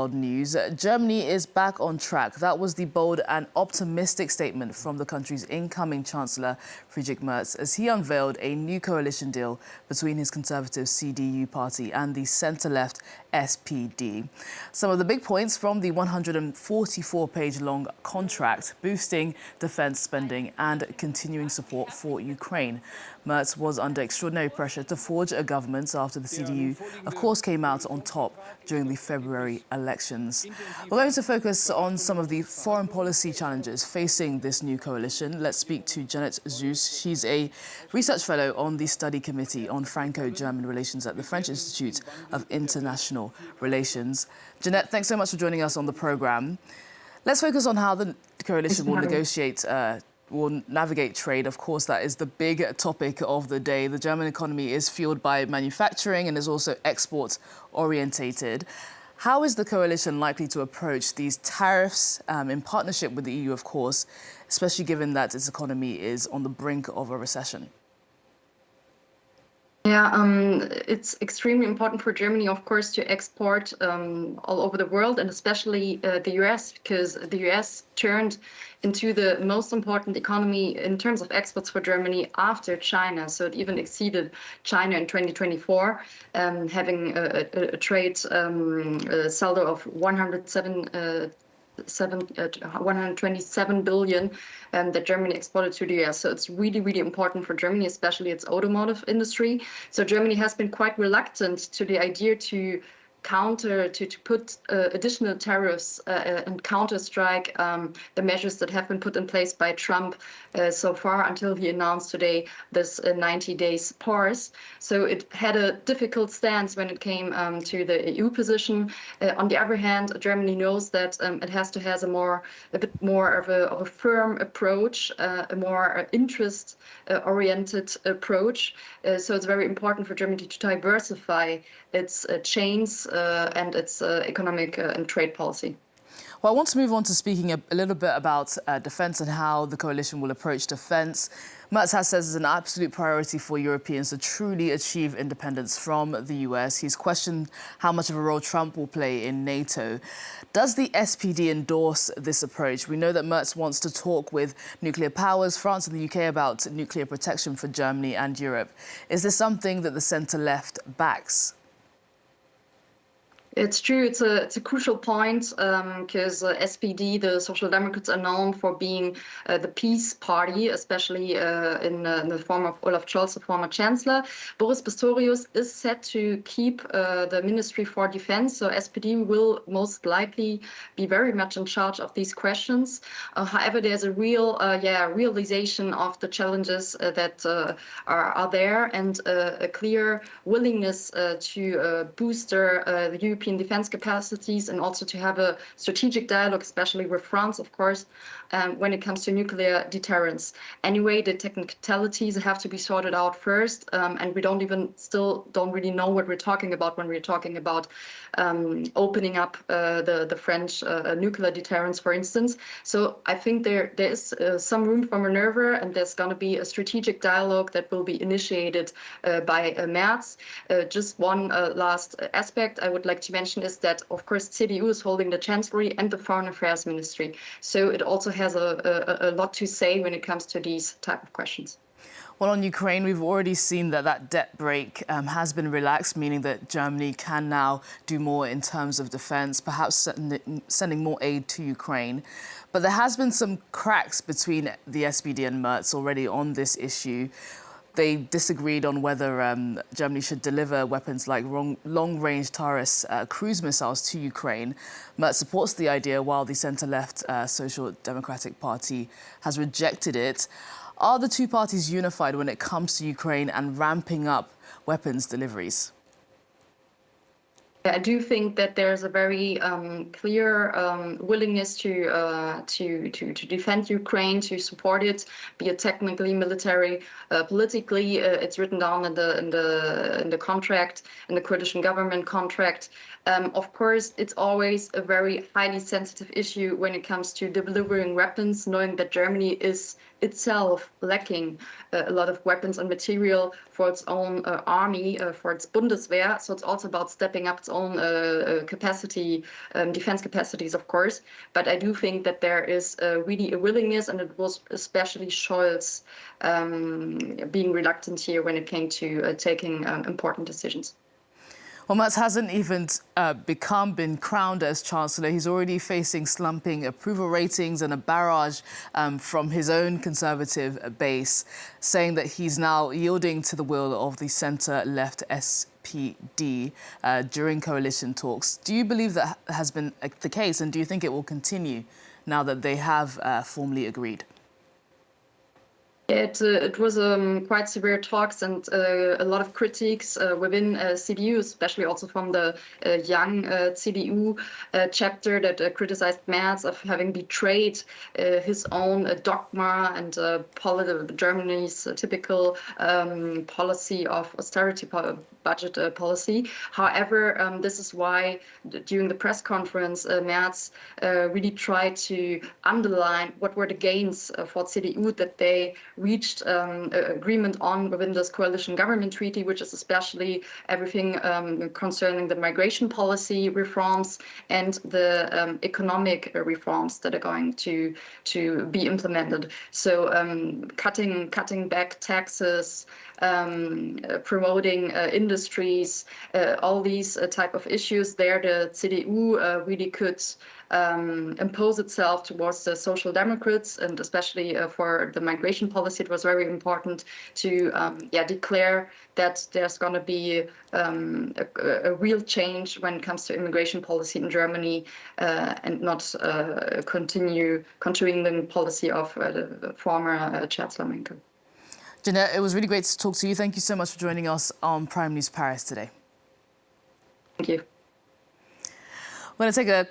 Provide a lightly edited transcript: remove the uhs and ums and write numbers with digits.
News. Germany is back on track. That was the bold and optimistic statement from the country's incoming Chancellor, Friedrich Merz, as he unveiled a new coalition deal between his conservative CDU party and the centre-left SPD. Some of the big points from the 144-page-long contract: boosting defence spending and continuing support for Ukraine. Merz was under extraordinary pressure to forge a government after the CDU, of course, came out on top during the February elections. We're going to focus on some of the foreign policy challenges facing this new coalition. Let's speak to Jeanette Süß. She's a research fellow on the study committee on Franco-German Relations at the French Institute of International Relations. Jeanette, thanks so much for joining us on the programme. Let's focus on how the coalition will navigate trade. Of course, that is the big topic of the day. The German economy is fueled by manufacturing and is also export-orientated. How is the coalition likely to approach these tariffs in partnership with the EU, of course, especially given that its economy is on the brink of a recession? Yeah, it's extremely important for Germany, of course, to export all over the world, and especially the US, because the US turned into the most important economy in terms of exports for Germany after China. So it even exceeded China in 2024, having a trade saldo of 127 billion that Germany exported to the US. So it's really, really important for Germany, especially its automotive industry. So Germany has been quite reluctant to the idea to put additional tariffs and counter-strike the measures that have been put in place by Trump so far, until he announced today this 90 days pause. So it had a difficult stance when it came to the EU position. On the other hand, Germany knows that it has to have a bit more of a firm approach, a more interest-oriented approach. So it's very important for Germany to diversify its chains and its economic and trade policy. Well, I want to move on to speaking a little bit about defence and how the coalition will approach defence. Merz has said it's an absolute priority for Europeans to truly achieve independence from the US. He's questioned how much of a role Trump will play in NATO. Does the SPD endorse this approach? We know that Merz wants to talk with nuclear powers, France and the UK, about nuclear protection for Germany and Europe. Is this something that the centre-left backs? It's true. It's a crucial point because SPD, the Social Democrats, are known for being the peace party, especially in the form of Olaf Scholz, the former chancellor. Boris Pistorius is set to keep the Ministry for Defense, so SPD will most likely be very much in charge of these questions. However, there's a real realization of the challenges that are there, and a clear willingness to booster the European defense capacities, and also to have a strategic dialogue, especially with France, of course, when it comes to nuclear deterrence. Anyway, the technicalities have to be sorted out first, and we don't really know what we're talking about when we're talking about opening up the French nuclear deterrence, for instance. So I think there is some room for maneuver, and there's going to be a strategic dialogue that will be initiated by Merz. Just one last aspect I would like to mention is that, of course, CDU is holding the Chancellery and the Foreign Affairs Ministry. So it also has a lot to say when it comes to these type of questions. Well, on Ukraine, we've already seen that debt brake has been relaxed, meaning that Germany can now do more in terms of defence, perhaps sending more aid to Ukraine. But there has been some cracks between the SPD and Merz already on this issue. They disagreed on whether Germany should deliver weapons like long-range Taurus cruise missiles to Ukraine. Merz supports the idea, while the centre-left Social Democratic Party has rejected it. Are the two parties unified when it comes to Ukraine and ramping up weapons deliveries? I do think that there's a very clear willingness to defend Ukraine, to support it, be it technically, military, politically. It's written down in the contract, in the coalition government contract. Of course, it's always a very highly sensitive issue when it comes to delivering weapons, knowing that Germany is itself lacking a lot of weapons and material for its own army, for its Bundeswehr. So it's also about stepping up its own capacity, defense capacities, of course. But I do think that there is really a willingness, and it was especially Scholz being reluctant here when it came to taking important decisions. Well, Merz hasn't even been crowned as Chancellor. He's already facing slumping approval ratings and a barrage from his own conservative base, saying that he's now yielding to the will of the centre-left SPD during coalition talks. Do you believe that has been the case, and do you think it will continue now that they have formally agreed? It was quite severe talks and a lot of critiques within CDU, especially also from the young CDU chapter that criticized Merz of having betrayed his own dogma and Germany's typical policy of austerity budget policy. However, this is why during the press conference, Merz really tried to underline what were the gains for CDU that they reached agreement on within this coalition government treaty, which is especially everything concerning the migration policy reforms and the economic reforms that are going to be implemented. So cutting back taxes, promoting industries, all these type of issues there, the CDU really could impose itself towards the Social Democrats, and especially for the migration policy, it was very important to declare that there's going to be a real change when it comes to immigration policy in Germany, and not continuing the policy of the former Chancellor Merkel. Jeanette, it was really great to talk to you. Thank you so much for joining us on Prime News Paris today. Thank you. We're going to take a